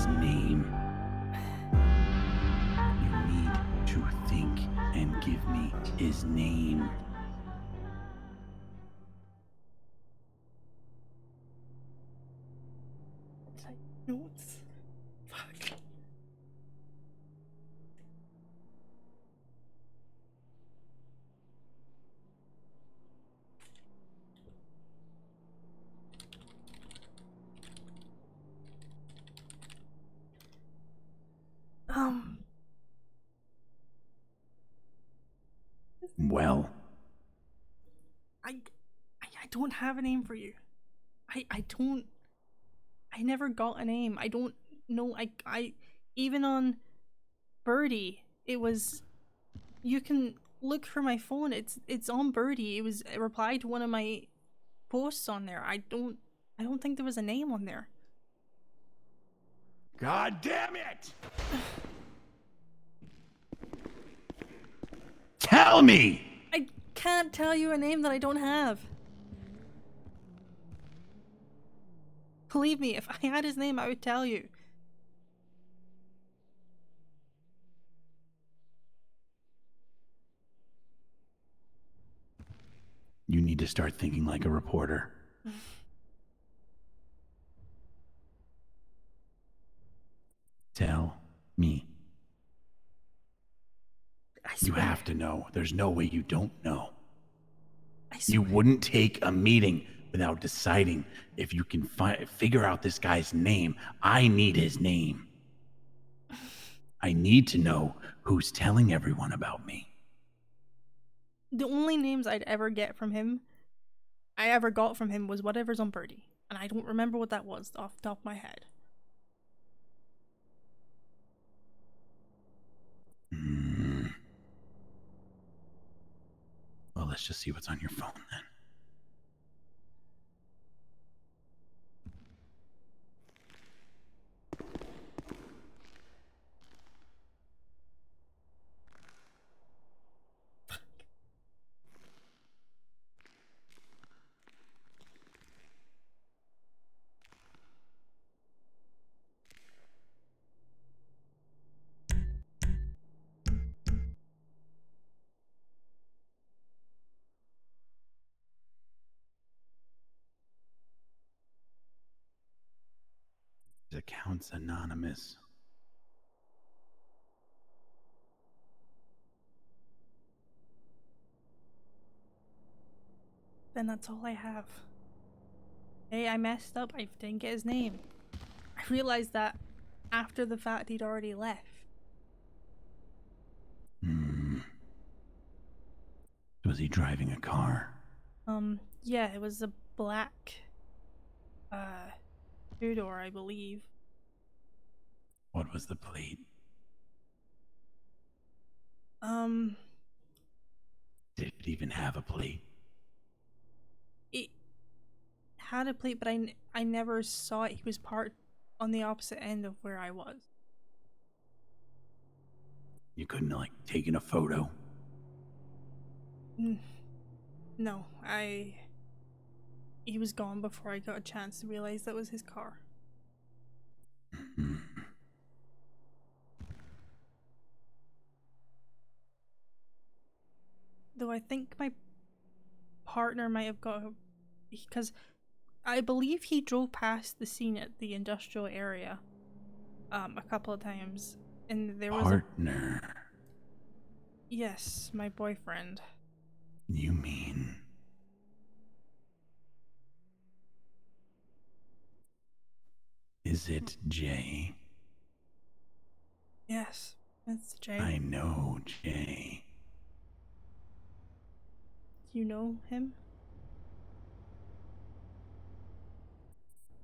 name. You need to think and give me his name. Notes. Fuck. Well, I don't have a name for you. I never got a name. I don't know. I even on Birdie, it was, you can look for my phone. It's on Birdie. It replied to one of my posts on there. I don't think there was a name on there. God damn it! Tell me! I can't tell you a name that I don't have. Believe me, if I had his name, I would tell you. You need to start thinking like a reporter. Tell me. I swear. You have to know. There's no way you don't know. I swear. You wouldn't take a meeting without deciding if you can figure out this guy's name. I need his name. I need to know who's telling everyone about me. The only names I ever got from him was whatever's on Birdie. And I don't remember what that was off the top of my head. Well, let's just see what's on your phone then. His account's anonymous. Then that's all I have. Hey, I messed up. I didn't get his name. I realized that after the fact he'd already left. Was he driving a car? Yeah, it was a black, two-door, I believe. What was the plate? Did it even have a plate? It had a plate, but I never saw it. He was parked on the opposite end of where I was. You couldn't have, like, taken a photo? No, he was gone before I got a chance to realize that was his car. Though I think my partner might have got, because I believe he drove past the scene at the industrial area a couple of times, and there was partner. Yes, my boyfriend. You mean is it Jay? Yes, it's Jay. I know Jay. You know him?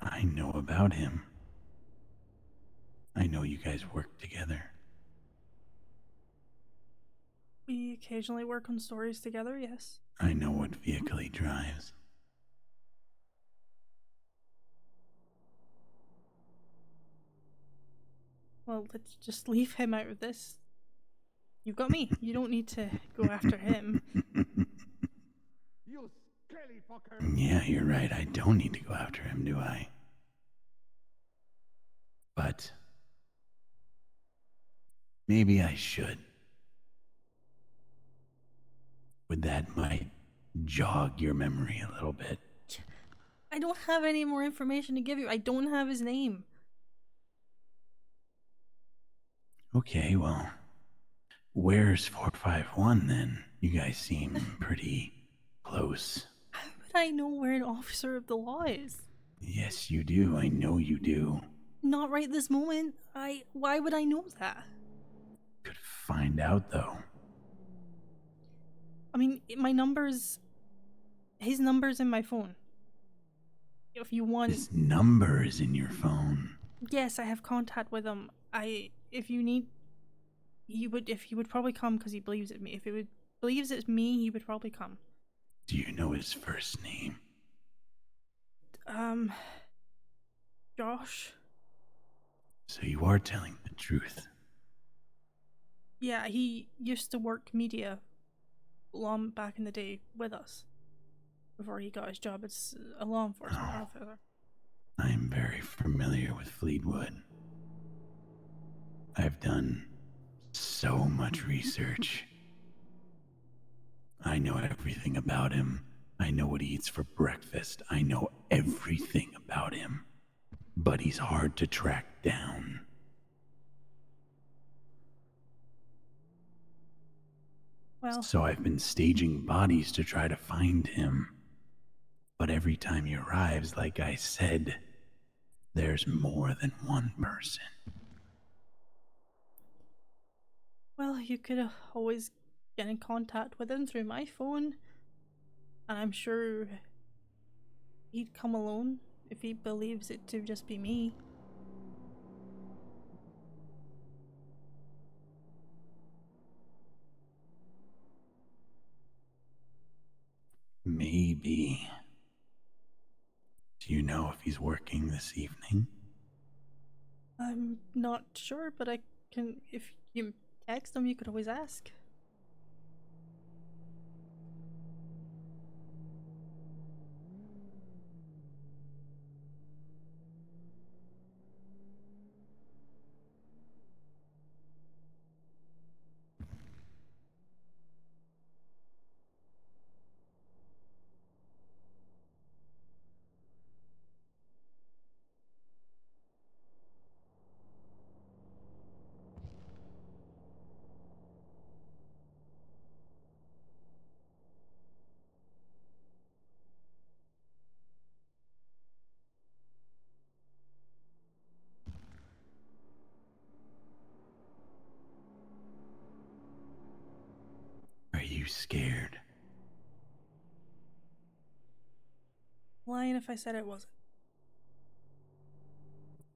I know about him. I know you guys work together. We occasionally work on stories together, yes. I know what vehicle he drives. Well, let's just leave him out of this. You've got me. You don't need to go after him. You skelly fucker. Yeah, you're right. I don't need to go after him, do I? But Maybe I should. That might jog your memory a little bit. I don't have any more information to give you. I don't have his name. Okay, well, where's 451 then? You guys seem pretty close. How would I know where an officer of the law is? Yes, you do. I know you do. Not right this moment. Why would I know that? Could find out, though. I mean, his number's in my phone. If you want, His number is in your phone. yes, I have contact with him. If you need, if he would probably come because he believes it's me. If it would believes it's me, he would probably come. Do you know his first name? Josh. So you are telling the truth. Yeah, he used to work media long back in the day with us before he got his job as a law enforcement officer. I am very familiar with Fleetwood. I've done so much research. I know everything about him. I know what he eats for breakfast. I know everything about him. But he's hard to track down. Well, So I've been staging bodies to try to find him. But every time he arrives, like I said, there's more than one person. you could always get in contact with him through my phone, and I'm sure he'd come alone if he believes it to just be me. Maybe. Do you know if he's working this evening? I'm not sure, but I can. If you text him, you could always ask. Are you scared? Lying if I said it wasn't.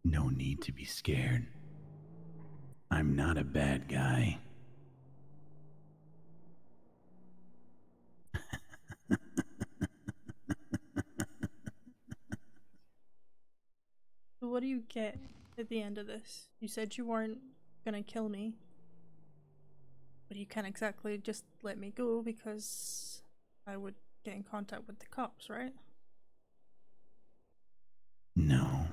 No need to be scared. I'm not a bad guy. So what do you get at the end of this? You said you weren't gonna kill me, but you can't exactly just let me go because I would get in contact with the cops, right? No.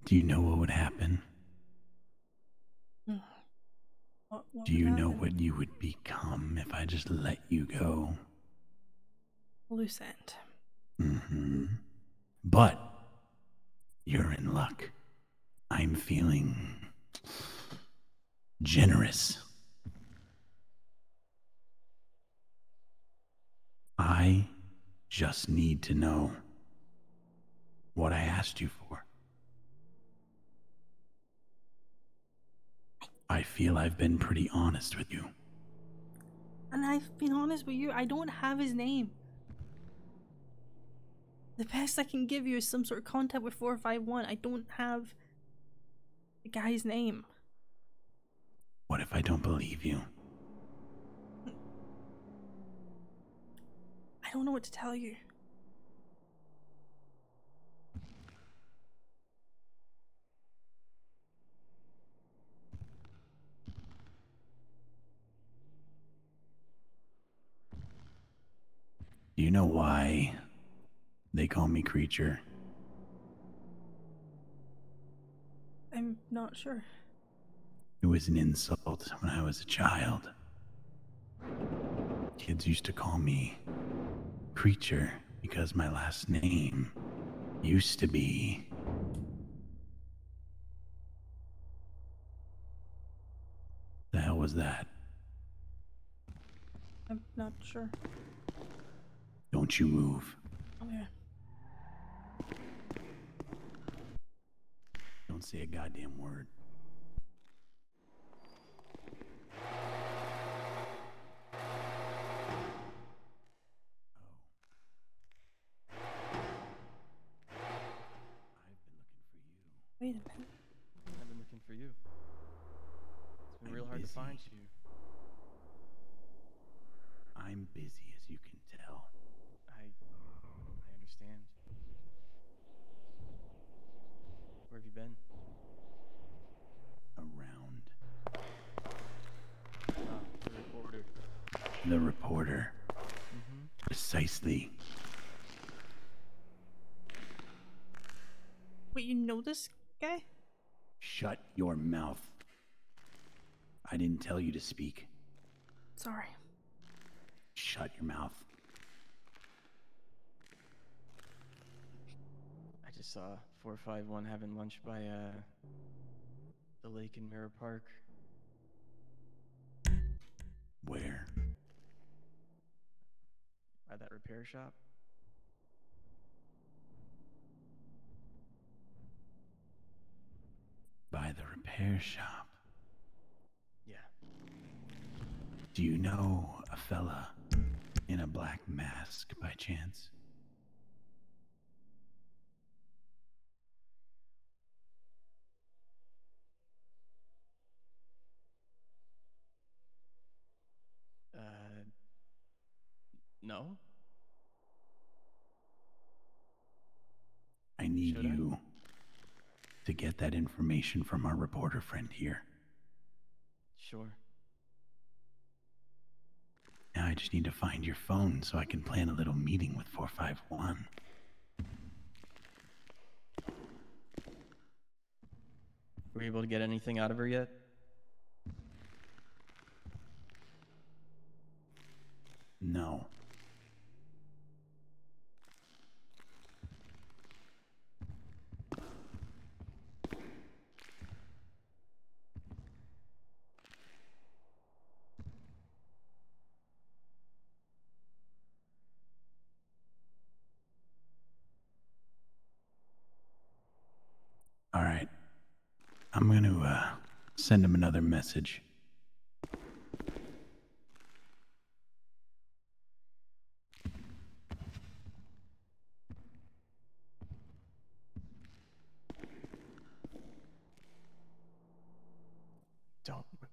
Do you know what would happen? What Do would you know happen? what you would become if I just let you go? Loose end. Mm-hmm. But you're in luck. I'm feeling generous. I just need to know what I asked you for. I feel I've been pretty honest with you. And I've been honest with you, I don't have his name. The best I can give you is some sort of contact with 451. I don't have the guy's name. What if I don't believe you? I don't know what to tell you. Do you know why they call me creature? I'm not sure. It was an insult when I was a child. Kids used to call me Creature because my last name used to be... The hell was that? I'm not sure. Don't you move. Okay. Don't say a goddamn word. Wait a minute. I've been looking for you. It's been real hard to find you. I'm busy, as you can tell. I understand. Where have you been? Around. The reporter. The reporter. Mm-hmm. Precisely. Wait, you know this guy? Shut your mouth. I didn't tell you to speak. Sorry. Shut your mouth. I just saw 451 having lunch by the lake in Mirror Park. Where? By that repair shop. By the repair shop. Yeah. Do you know a fella in a black mask by chance? No? I need Should I? you to get that information from our reporter friend here. Sure. Now I just need to find your phone so I can plan a little meeting with 451. Were you able to get anything out of her yet? No. All right. I'm going to send him another message. Don't move.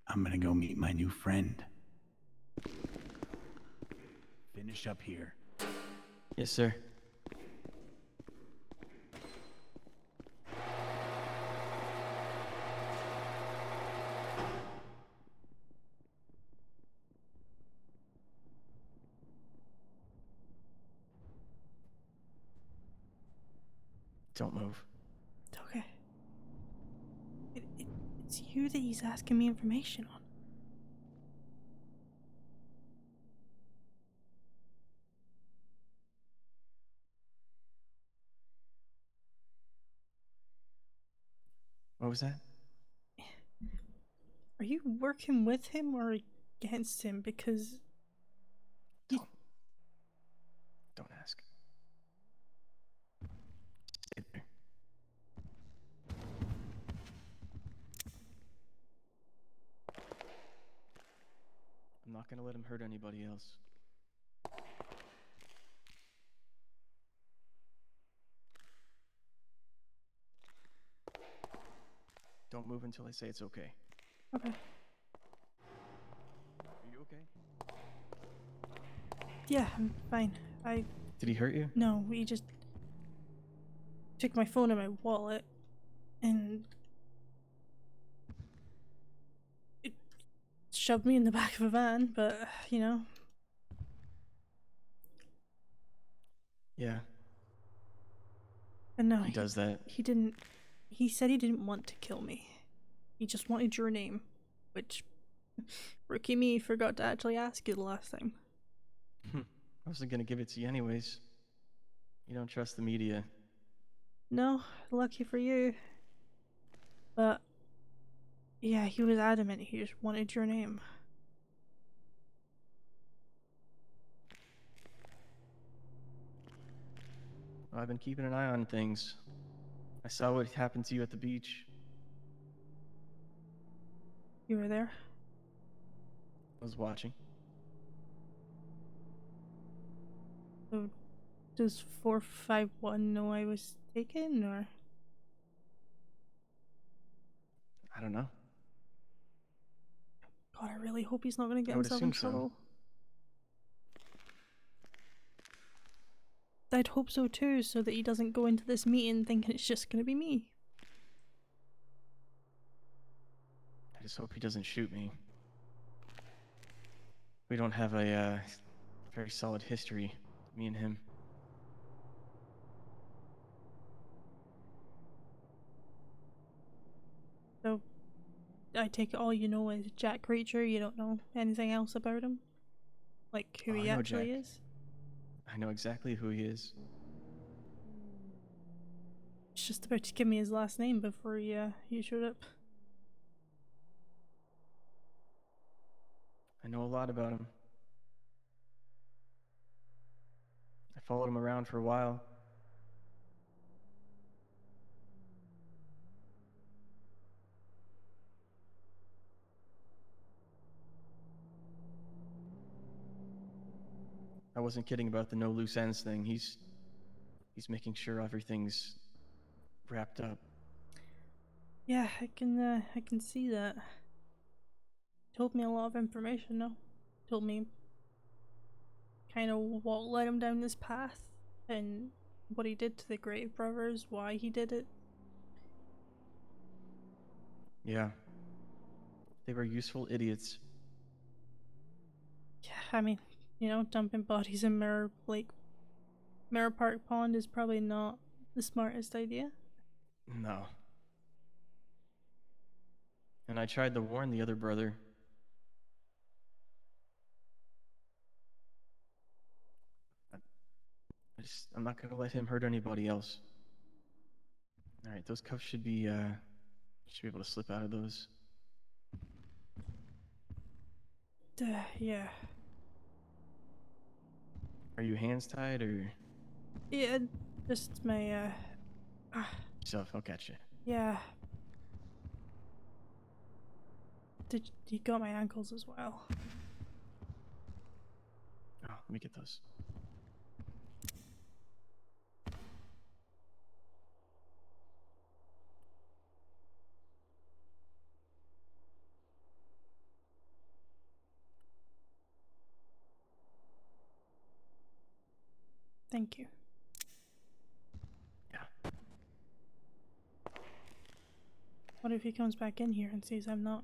I'm going to go meet my new friend. Finish up here. Yes, sir. Don't move. It's okay. It's you that he's asking me information on. What was that? Are you working with him or against him? Because Don't ask. Stay there. I'm not gonna let him hurt anybody else. Don't move until I say it's okay. okay. Are you okay? Yeah, I'm fine. Did he hurt you? No, he just took my phone and my wallet and shoved me in the back of a van, but, you know. Yeah, And no, he does that. he didn't. He said he didn't want to kill me. He just wanted your name, which rookie me forgot to actually ask you the last time. I wasn't gonna give it to you anyways. You don't trust the media. No, lucky for you. But yeah, he was adamant he just wanted your name. Well, I've been keeping an eye on things. I saw what happened to you at the beach. You were there? I was watching. So does 451 know I was taken, or? I don't know. God, I really hope he's not going to get I would himself in assume so. trouble. I'd hope so too, so that he doesn't go into this meeting thinking it's just going to be me. I just hope he doesn't shoot me. We don't have a very solid history, me and him. So, I take it all you know is Jack Reacher, you don't know anything else about him? Like, who Oh, he I know actually Jack. is? I know exactly who he is. He's just about to give me his last name before he showed up. I know a lot about him. I followed him around for a while. I wasn't kidding about the no loose ends thing. He's making sure everything's wrapped up. Yeah, I can see that. Told me a lot of information, though. Told me kind of what led him down this path, and what he did to the Grave Brothers, why he did it. Yeah. They were useful idiots. Yeah, I mean, you know, dumping bodies in Mirror Park Pond is probably not the smartest idea. No. And I tried to warn the other brother. I'm not gonna let him hurt anybody else. All right, those cuffs should be able to slip out of those. Yeah. Are you hands tied or Yeah, just my, yourself? I'll catch you. yeah. You got my ankles as well. Oh, let me get those. Thank you. Yeah. What if he comes back in here and sees I'm not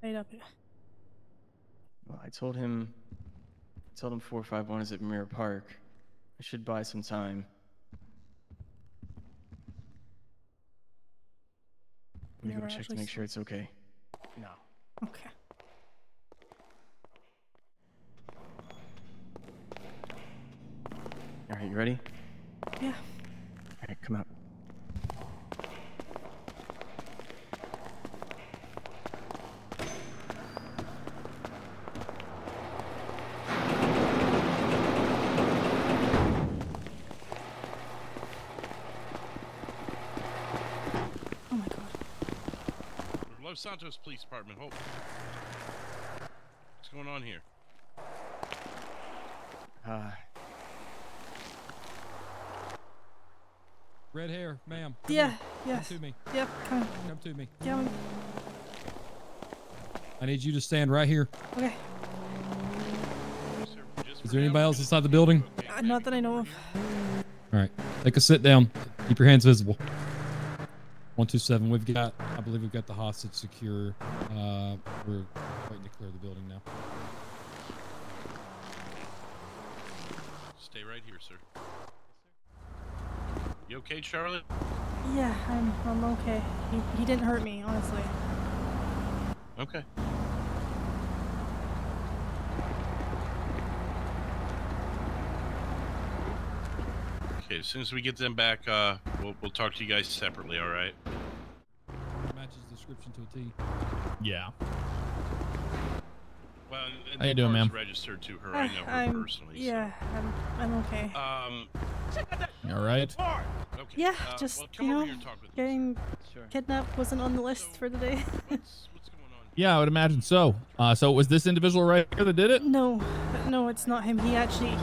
laid up? Well, I told him 451 is at Mirror Park. I should buy some time. Let me Never go check to actually make sure it's okay. No. Okay. All right, you ready? Yeah. All right, come out. Oh my god. Los Santos Police Department, hold. What's going on here? Red hair, ma'am. Come Yeah, here. yes. Come to me. Yep, come. Come to me. Yeah, I need you to stand right here. okay. Is there anybody else inside the building? Not that I know of. All right. Take a sit down. Keep your hands visible. 127. I believe we've got the hostage secure. We're Waiting to clear the building now. Stay right here, sir. You okay, Charlie? Yeah, I'm okay. He didn't hurt me, honestly. Okay. Okay, as soon as we get them back, we'll talk to you guys separately, all right? Matches description to a T. Yeah. Well, and How you the doing, car's ma'am? registered to her. I know her I'm personally. yeah, I'm okay. You all right? Okay. Yeah, well, just come you over know, here and talk with me. getting Sure. kidnapped wasn't on the list for the day. What's going on? Yeah, I would imagine so. So it was this individual right here that did it? No, it's not him. He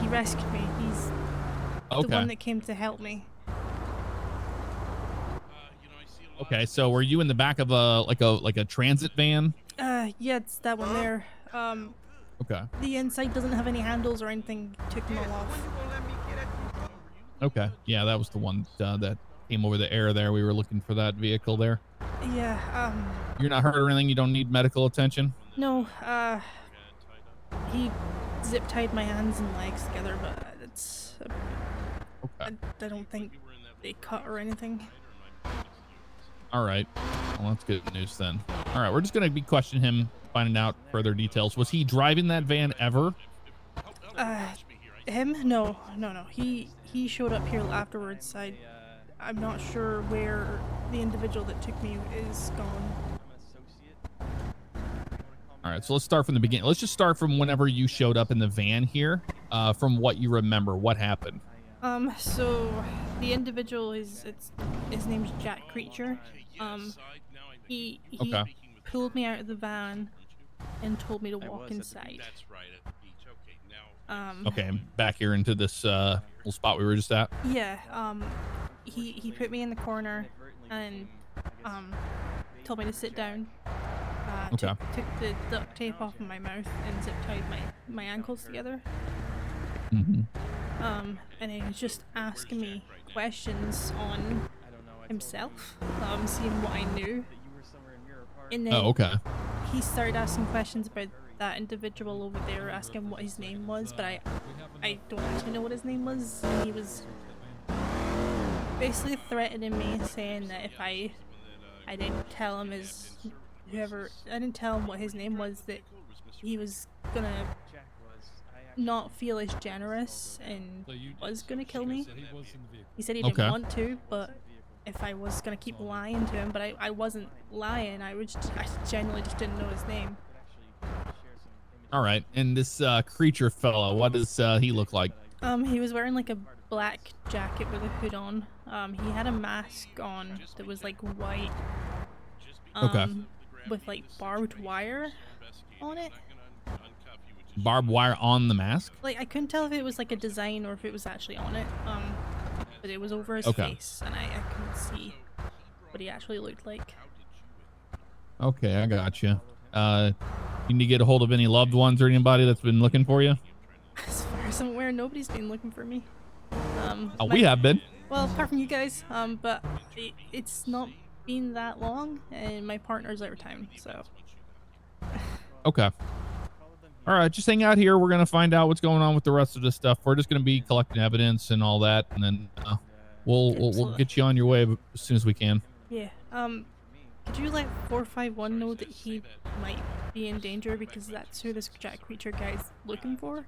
rescued me. He's the Okay. one that came to help me. You know, I see a lot Okay, of so were you in the back of a transit van? Yeah, it's that one there. Okay. The inside doesn't have any handles or anything. Took them all off. Okay. Yeah, that was the one that came over the air there. We were looking for that vehicle there. Yeah, You're not hurt or anything? You don't need medical attention? no, he zip tied my hands and legs together, but it's, Okay. I don't think they cut or anything. All right. Well, that's good news then. All right, we're just going to be questioning him, finding out further details. Was he driving that van ever? Him? No. He showed up here afterwards. I'm not sure where the individual that took me is gone. All right, so let's start from the beginning. Let's just start from whenever you showed up in the van here, from what you remember. What happened? So the individual his name's Jack Creature. He Okay. pulled me out of the van and told me to walk inside. That's right at the beach. Okay, now. Okay, I'm back here into this little spot we were just at. Yeah, he put me in the corner and told me to sit down. Okay. Took the duct tape off of my mouth and zip tied my ankles together. Mm-hmm. And he was just asking me questions on himself, seeing what I knew. And then Oh, okay. he started asking questions about that individual over there, asking what his name was, but I don't actually know what his name was. And he was basically threatening me, saying that if I didn't tell him I didn't tell him what his name was, that he was gonna not feel as generous and was gonna kill me. He said he didn't want to, but if I was gonna keep lying to him, but I wasn't lying. I genuinely just didn't know his name. All right, and this creature fellow, what does he look like? He was wearing like a black jacket with a hood on. He had a mask on that was like white. Okay. With like barbed wire on it. Barbed wire on the mask? Like I couldn't tell if it was like a design or if it was actually on it. But it was over his face, and I couldn't see what he actually looked like. Okay, I got you. You need to get a hold of any loved ones or anybody that's been looking for you? As far as I'm aware, nobody's been looking for me. We have been. Well, apart from you guys. But it's not been that long, and my partner's out of town, so. Okay. All right, just hang out here. We're gonna find out what's going on with the rest of this stuff. We're just gonna be collecting evidence and all that, and then we'll get you on your way as soon as we can. Yeah. Could you let 451 know that he might be in danger, because that's who this Jack Creature guy's looking for?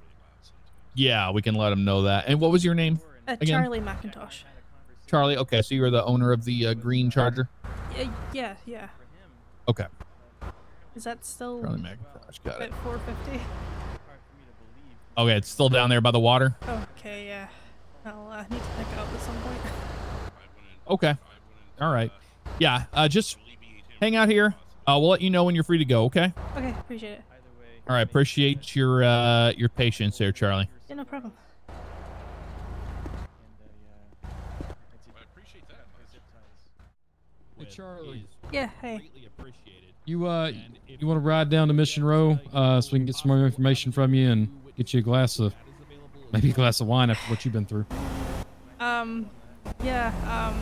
Yeah, we can let him know that. And what was your name again? Charlie McIntosh. Charlie. Okay, so you're the owner of the green Charger. Yeah. Okay. Is that still Charlie McIntosh. Got it. at 450? Okay, it's still down there by the water. Okay, yeah. I'll need to pick it up at some point. Okay. All right. Yeah. Just hang out here. We'll let you know when you're free to go. Okay. Okay, appreciate it. All right. Appreciate your patience there, Charlie. Yeah, no problem. I appreciate that. Hey, Charlie. Yeah, hey. You want to ride down to Mission Row so we can get some more information from you and get you maybe a glass of wine after what you've been through. Yeah,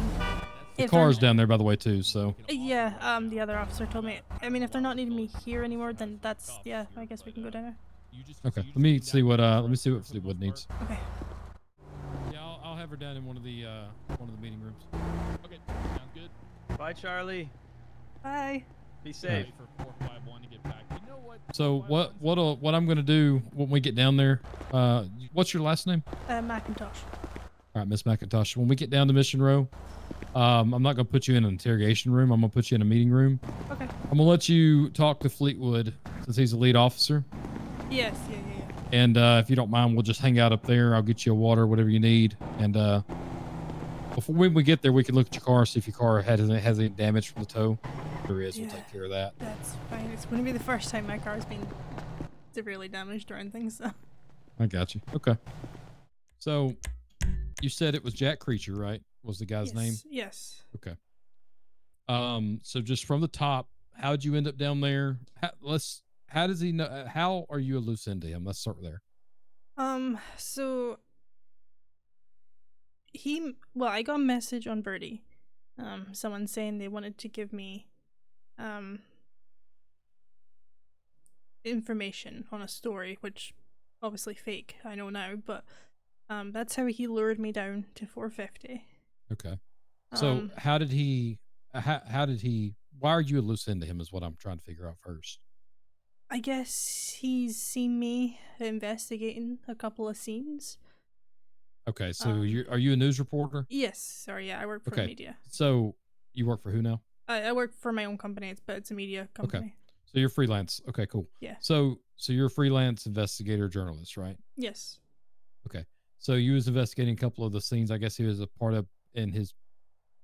The If car's they're- down there, by the way, too. So Yeah, the other officer told me. I mean, if they're not needing me here anymore, then that's, yeah, I guess we can go down there. okay. Let me see what Fleetwood needs. Okay. Yeah, I'll have her down in one of the meeting rooms. Okay, sounds good. Bye, Charlie. Bye. Be safe. Wait for 451 to get back. You know what? So what I'm gonna do when we get down there? What's your last name? Macintosh. All right, Miss McIntosh. When we get down to Mission Row, I'm not gonna put you in an interrogation room. I'm gonna put you in a meeting room. Okay. I'm gonna let you talk to Fleetwood since he's the lead officer. Yes, yeah. And if you don't mind, we'll just hang out up there. I'll get you a water, whatever you need. And before when we get there, we can look at your car, see if your car has any damage from the tow. If there is, we'll Yeah. take care of that. That's fine. It's going to be the first time my car's been severely damaged or anything, so. I got you. Okay. So you said it was Jack Creature, right? Was the guy's name? Yes. Okay. So just from the top, how'd you end up down there? How does he know? How are you a loose end to him? Let's start there. So I got a message on Birdie. Someone saying they wanted to give me, information on a story, which obviously fake, I know now, but, that's how he lured me down to 450. Okay. So how did he, why are you a loose end to him is what I'm trying to figure out first. I guess he's seen me investigating a couple of scenes. Okay. So are you a news reporter? Yes, sorry, yeah, I work for Okay. media. So you work for who now? I work for my own company, but it's a media company. Okay. So you're freelance. Okay, cool. Yeah. So you're a freelance investigator journalist, right? Yes. Okay. So you was investigating a couple of the scenes I guess he was a part of in his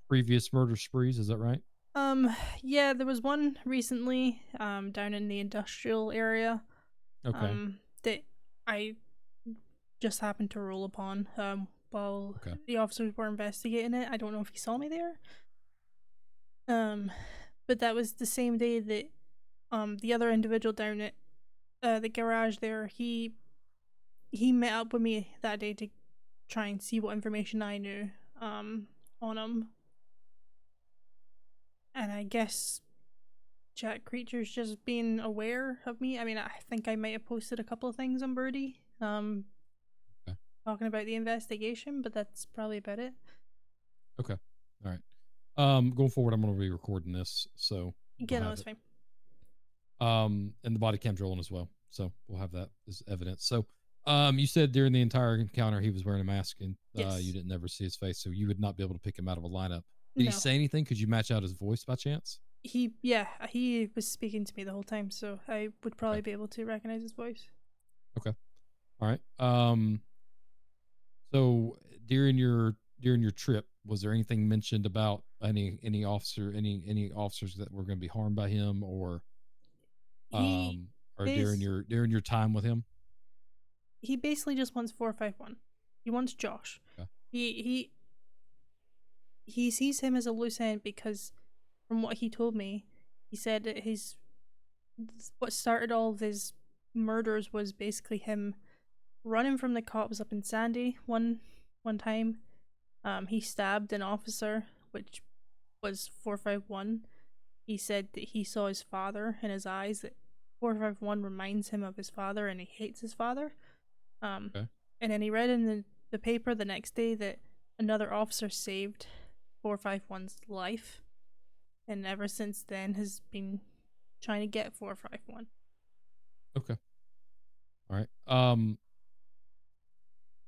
previous murder sprees, is that right? Yeah, there was one recently, down in the industrial area. Okay. That I just happened to roll upon, while Okay. the officers were investigating it. I don't know if he saw me there. But that was the same day that, the other individual down at, the garage there, he met up with me that day to try and see what information I knew, on him. And I guess Jack Creature's just being aware of me. I mean, I think I might have posted a couple of things on Birdie, Okay. talking about the investigation, but that's probably about it. Okay. All right. Going forward, I'm going to be recording this, so Yeah, no, it's fine. and the body cam's rolling as well, so we'll have that as evidence. So, you said during the entire encounter he was wearing a mask, and Yes. you didn't ever see his face, so you would not be able to pick him out of a lineup. Did he No. say anything? Could you match out his voice by chance? He was speaking to me the whole time, so I would probably be able to recognize his voice. Okay. All right. So during your trip, was there anything mentioned about any officers that were going to be harmed by him, or during your time with him? He basically just wants 451. He wants Josh. Okay. He sees him as a loose end because, from what he told me, he said that what started all of his murders was basically him running from the cops up in Sandy one time. He stabbed an officer, which was 451. He said that he saw his father in his eyes, that 451 reminds him of his father and he hates his father. Okay. And then he read in the paper the next day that another officer saved 451's life, and ever since then has been trying to get 451. Okay. All right.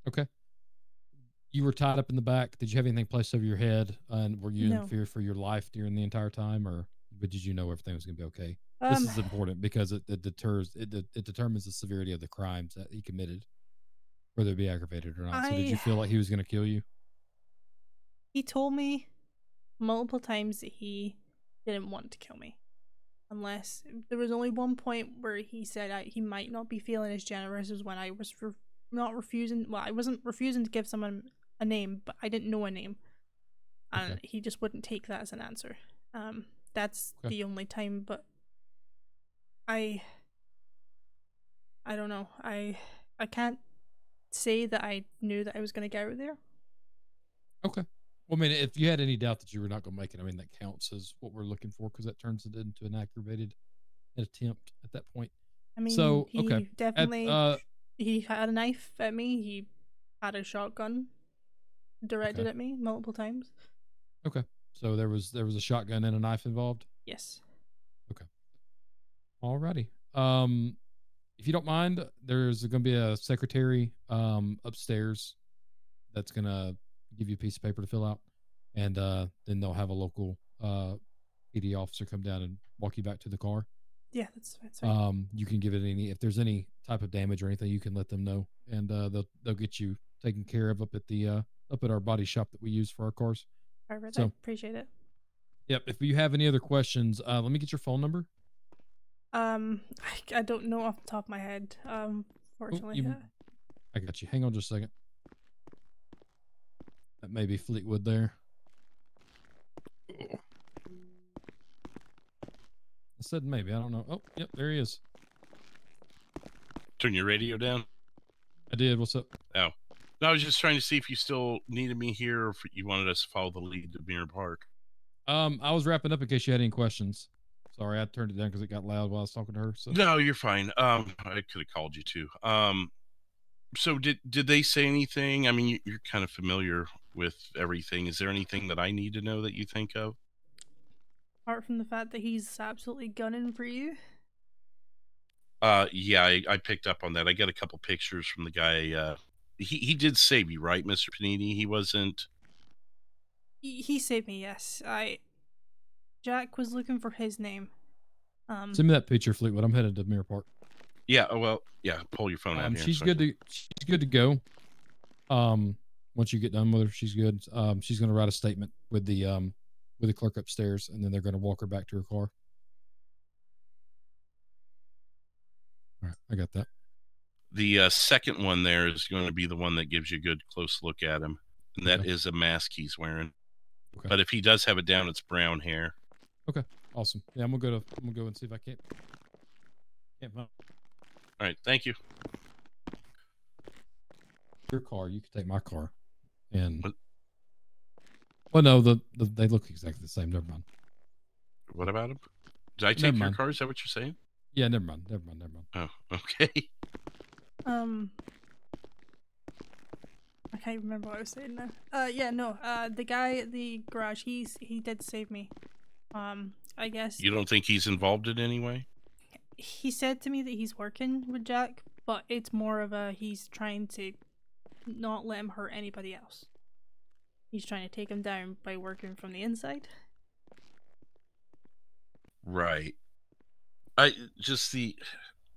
Okay. You were tied up in the back. Did you have anything placed over your head? And were you No. in fear for your life during the entire time, but did you know everything was going to be okay? This is important because it determines the severity of the crimes that he committed, whether it be aggravated or not. So did you feel like he was going to kill you? He told me multiple times that he didn't want to kill me. Unless there was only one point where he said he might not be feeling as generous as when I was not refusing. Well, I wasn't refusing to give someone a name, but I didn't know a name. And Okay. he just wouldn't take that as an answer. That's Okay. the only time, but I don't know. I can't say that I knew that I was going to get out of there. Okay. Well, I mean, if you had any doubt that you were not going to make it, I mean, that counts as what we're looking for because that turns it into an aggravated attempt at that point. I mean, So, okay. he definitely he had a knife at me. He had a shotgun directed at me multiple times. Okay. So there was a shotgun and a knife involved? Yes. Okay. Alrighty. If you don't mind, there's going to be a secretary upstairs that's going to give you a piece of paper to fill out, and then they'll have a local PD officer come down and walk you back to the car. Yeah, that's fine. You can give it if there's any type of damage or anything, you can let them know, and they'll get you taken care of up at our body shop that we use for our cars. Perfect. So, I appreciate it. Yep. If you have any other questions, let me get your phone number. I don't know off the top of my head. Fortunately. I got you. Hang on just a second. That may be Fleetwood there. I said maybe. I don't know. Oh, yep, there he is. Turn your radio down. I did. What's up? Oh, no, I was just trying to see if you still needed me here or if you wanted us to follow the lead to Mirror Park. I was wrapping up in case you had any questions. Sorry, I turned it down because it got loud while I was talking to her. So. No, you're fine. I could have called you too. So did they say anything? I mean, you're kind of familiar with everything. Is there anything that I need to know that you think of? Apart from the fact that he's absolutely gunning for you. Yeah, I picked up on that. I got a couple pictures from the guy. He did save you, right, Mr. Panini? He wasn't. He saved me. Yes, Jack was looking for his name. Send me that picture, Fleetwood. I'm headed to Mirror Park. Yeah. Well, yeah. Pull your phone out here. She's good to go. Once you get done with her, she's good. She's going to write a statement with the clerk upstairs, and then they're going to walk her back to her car. All right, I got that. The second one there is going to be the one that gives you a good close look at him, and that is a mask he's wearing. Okay. But if he does have it down, it's brown hair. Okay, awesome. Yeah, I'm gonna go and see if I can't find. All right, thank you. Your car, you can take my car, and what? Well, no, they look exactly the same. Never mind. What about him? Did I take your car? Is that what you're saying? Yeah, never mind. Oh, okay. I can't remember what I was saying now. Yeah, no. The guy at the garage, he did save me. I guess. You don't think he's involved in any way? He said to me that he's working with Jack, but it's more of he's trying to not let him hurt anybody else. He's trying to take him down by working from the inside. Right. I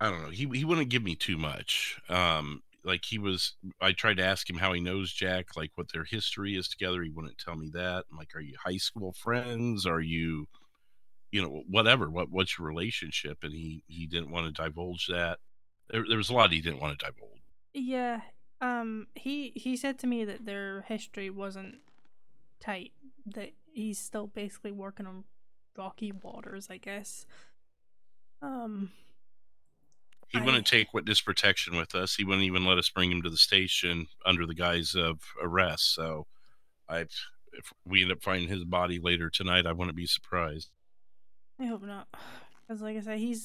don't know. He wouldn't give me too much. I tried to ask him how he knows Jack, like what their history is together. He wouldn't tell me that. I'm like, are you high school friends? Are you, whatever? What's your relationship? And he didn't want to divulge that. There was a lot he didn't want to divulge. Yeah. He said to me that their history wasn't tight. That he's still basically working on rocky waters, I guess. He wouldn't take witness protection with us. He wouldn't even let us bring him to the station under the guise of arrest. So, if we end up finding his body later tonight, I wouldn't be surprised. I hope not, because like I said,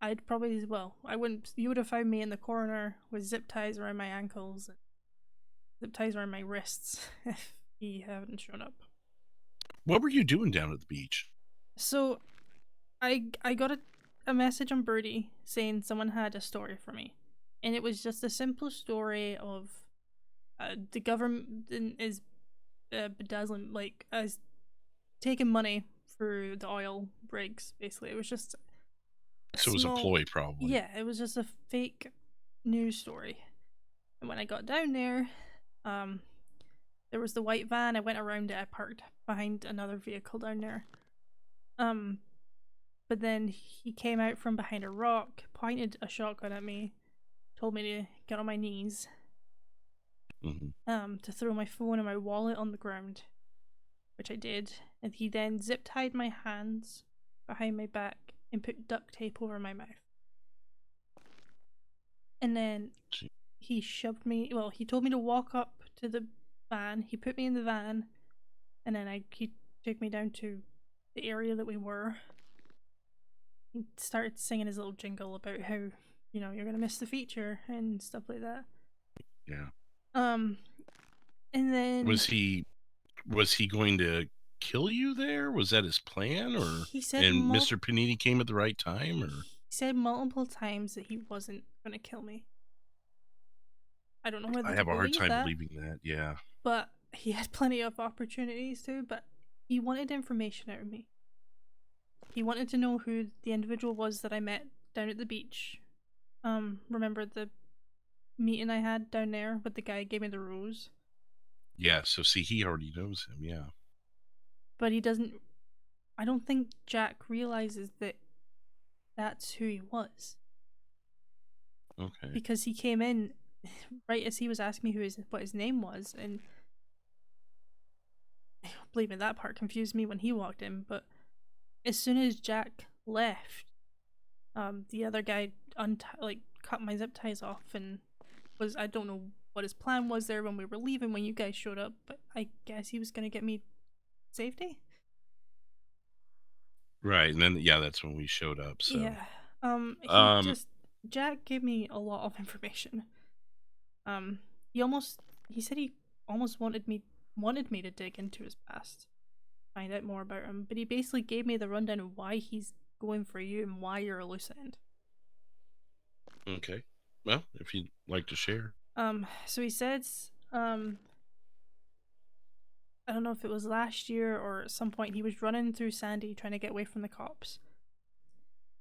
I'd probably I wouldn't. You would have found me in the corner with zip ties around my ankles, and zip ties around my wrists if he hadn't shown up. What were you doing down at the beach? So, I got a message on Birdie saying someone had a story for me, and it was just a simple story of the government is bedazzling, taking money for the oil rigs. Basically, it was just so it was a ploy, probably. Yeah, it was just a fake news story. And when I got down there, there was the white van. I went around it. I parked behind another vehicle down there. But then he came out from behind a rock, pointed a shotgun at me, told me to get on my knees, to throw my phone and my wallet on the ground, which I did. And he then zip tied my hands behind my back and put duct tape over my mouth. And then he shoved me. Well, he told me to walk up to the van. He put me in the van, and then he took me down to the area that we were. He started singing his little jingle about how, you're gonna miss the feature and stuff like that. Yeah. And then was he going to kill you there? Was that his plan, or he said and Mr. Panini came at the right time, or he said multiple times that he wasn't gonna kill me. I don't know whether I to have a hard believe time that, believing that. Yeah. but he had plenty of opportunities to. But he wanted information out of me. He wanted to know who the individual was that I met down at the beach. Remember the meeting I had down there with the guy who gave me the rose? Yeah, so see, he already knows him, yeah. But he doesn't. I don't think Jack realizes that that's who he was. Okay. Because he came in right as he was asking me what his name was, and believe me, that part confused me when he walked in. But as soon as Jack left, the other guy cut my zip ties off and I don't know what his plan was there when we were leaving when you guys showed up, but I guess he was gonna get me safety. Right, and then that's when we showed up. So yeah, Jack gave me a lot of information. He said he almost wanted me to dig into his past, find out more about him, but he basically gave me the rundown of why he's going for you and why you're a loose end. Okay, well, if you'd like to share. So he says, I don't know if it was last year or at some point, he was running through Sandy trying to get away from the cops.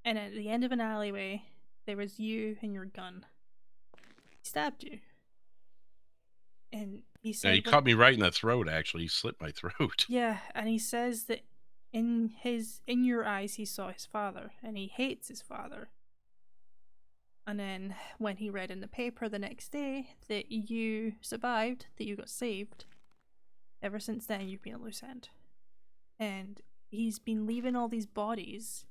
And at the end of an alleyway, there was you and your gun. He stabbed you. And he said... Yeah, he caught me right in the throat, actually. He slit my throat. Yeah, and he says that in your eyes, he saw his father, and he hates his father. And then when he read in the paper the next day that you survived, that you got saved, ever since then you've been a loose end. And he's been leaving all these bodies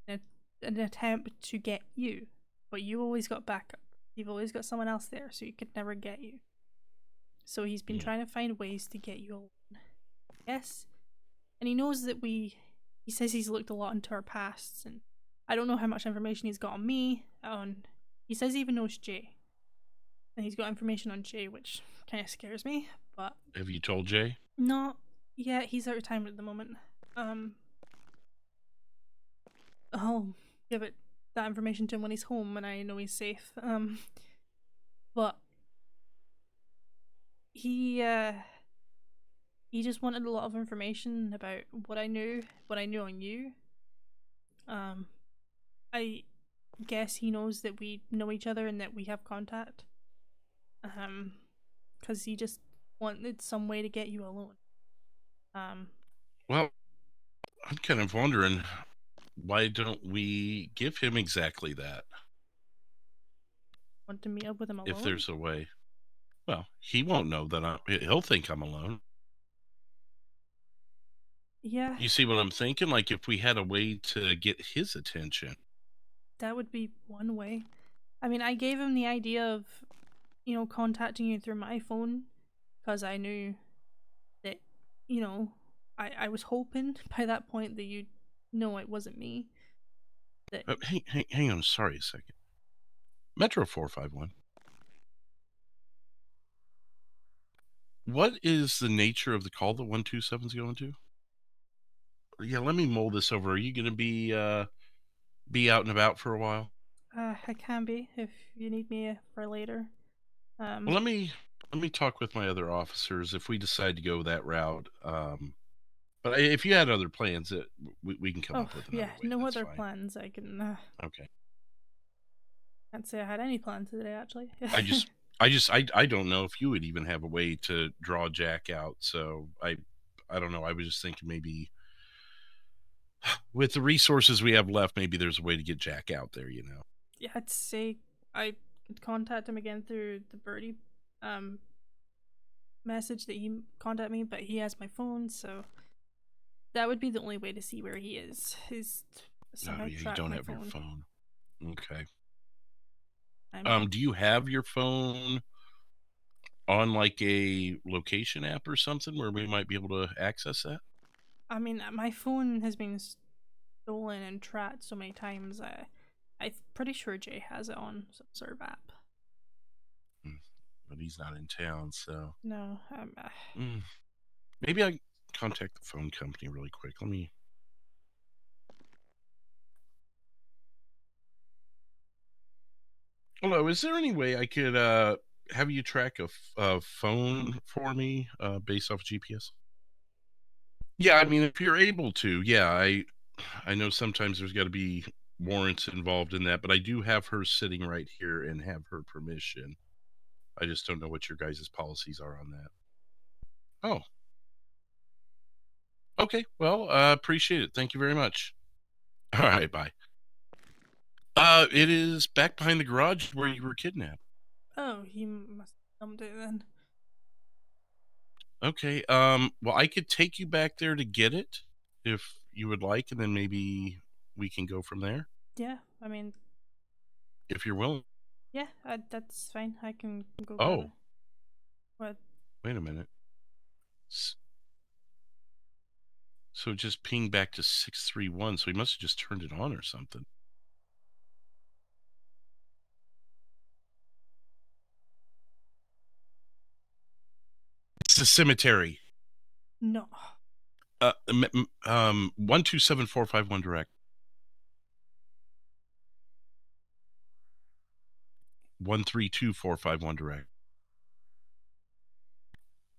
in an attempt to get you, but you always got backup. You've always got someone else there, so he could never get you. So he's been trying to find ways to get you alone. Yes. And he knows that he says he's looked a lot into our pasts, and I don't know how much information he's got on me. He says he even knows Jay. And he's got information on Jay, which kind of scares me, but... Have you told Jay? Not yet. He's out of time at the moment. I'll give that information to him when he's home and I know he's safe. But he just wanted a lot of information about what I knew on you. I guess he knows that we know each other and that we have contact. Because he just wanted some way to get you alone. Well, I'm kind of wondering, why don't we give him exactly that? Want to meet up with him alone? If there's a way. Well, he won't know that he'll think I'm alone. Yeah. You see what I'm thinking? Like, if we had a way to get his attention. That would be one way. I mean, I gave him the idea of, contacting you through my phone, because I knew that, I was hoping by that point that you'd know it wasn't me. That... Hang on, sorry a second. Metro 451. What is the nature of the call that 127's going to? Yeah, let me mull this over. Are you going to be out and about for a while? I can be if you need me for later. Well, let me talk with my other officers if we decide to go that route. But if you had other plans, that we can come up with another way. No other plans. I can. Okay. Can't say I had any plans today, actually. I don't know if you would even have a way to draw Jack out. So I don't know. I was just thinking maybe with the resources we have left, maybe there's a way to get Jack out there. Yeah, I'd say I could contact him again through the Birdie message that he contacted me, but he has my phone, so that would be the only way to see where he is. Oh, yeah, you don't have your phone. Okay. Do you have your phone on like a location app or something where we might be able to access that? I mean, my phone has been stolen and tracked so many times. I'm pretty sure Jay has it on some sort of app. But he's not in town, so No, maybe I contact the phone company really quick. Let me. Hello, is there any way I could have you track a phone for me based off GPS? Yeah, I mean, if you're able to, yeah, I know sometimes there's got to be warrants involved in that, but I do have her sitting right here and have her permission. I just don't know what your guys' policies are on that. Oh, okay. Well, appreciate it. Thank you very much. All right, bye. It is back behind the garage where you were kidnapped. oh, he must have dumped it then. Okay. Well, I could take you back there to get it if you would like, and then maybe we can go from there Yeah, I mean, if you're willing. yeah, that's fine. I can go grab it. Oh, What? wait a minute. So it just pinged back to 631. So he must have just turned it on or something. It's the cemetery. No. 127451 direct. 132451 direct.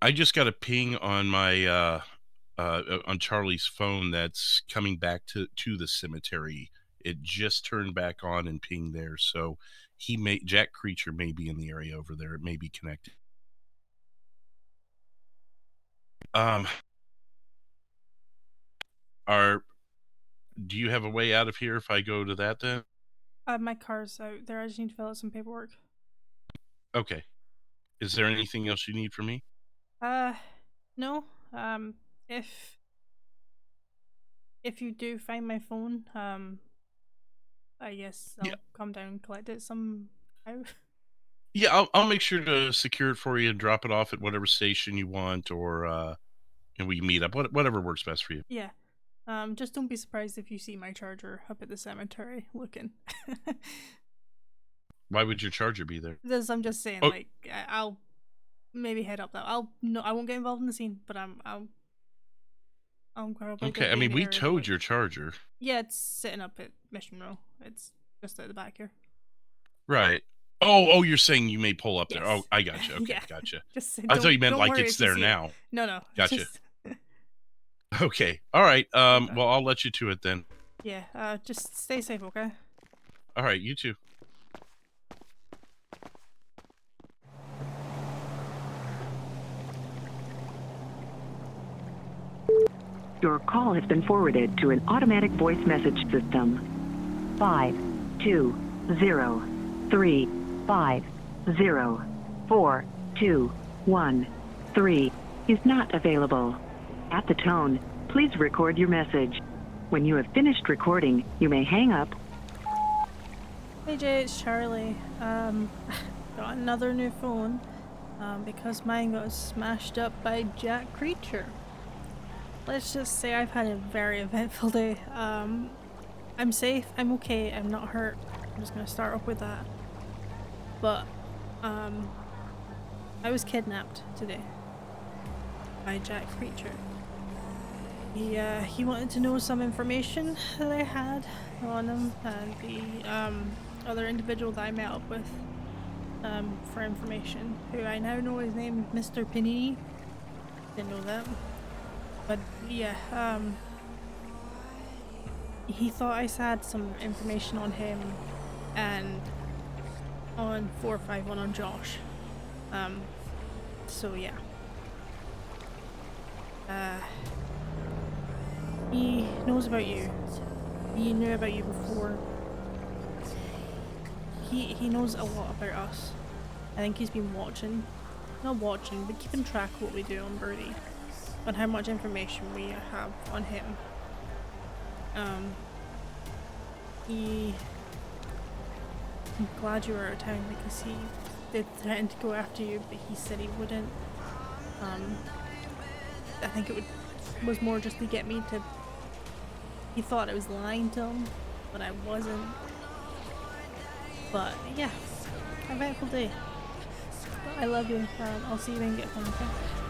I just got a ping on my on Charlie's phone that's coming back to the cemetery. It just turned back on and pinged there, so Jack Creature may be in the area over there. It may be connected. Do you have a way out of here if I go to that then? My car's out there. I just need to fill out some paperwork. Okay. Is there anything else you need from me? No. If you do find my phone, I guess I'll come down and collect it somehow. Yeah, I'll make sure to secure it for you and drop it off at whatever station you want, or and we meet up. Whatever works best for you. Yeah. Just don't be surprised if you see my charger up at the cemetery looking. Why would your charger be there? This, I'm just saying, like, I'll maybe head up that. I won't get involved in the scene, but I'm probably okay. I mean, we towed your charger. Yeah, it's sitting up at Mission Row. It's just at the back here. Right. Oh, you're saying you may pull up there. Yes. Oh, I gotcha. Okay, Yeah. gotcha. I thought you meant like it's there now. No. Gotcha. Just... Okay. All right. Well, I'll let you to it then. Yeah. Just stay safe, okay? All right. You too. Your call has been forwarded to an automatic voice message system. 52035042113 is not available. At the tone, please record your message. When you have finished recording, you may hang up. Hey Jay, it's Charlie. Got another new phone because mine got smashed up by Jack Creature. Let's just say I've had a very eventful day. I'm safe, I'm okay, I'm not hurt. I'm just gonna start off with that. But, I was kidnapped today by Jack Creature. He wanted to know some information that I had on him and the other individual that I met up with for information, who I now know his name, Mr. Panini. Didn't know that. But yeah, he thought I had some information on him and on 451 on Josh. So yeah. He knows about you. He knew about you before. He knows a lot about us. I think he's been watching. Not watching, but keeping track of what we do on Birdie. On how much information we have on him. I'm glad you were out of town because did threaten to go after you, but he said he wouldn't. I think it was more just to get me to. He thought I was lying to him, but I wasn't. But yeah, eventful day. I love you. I'll see you when you get home. Okay.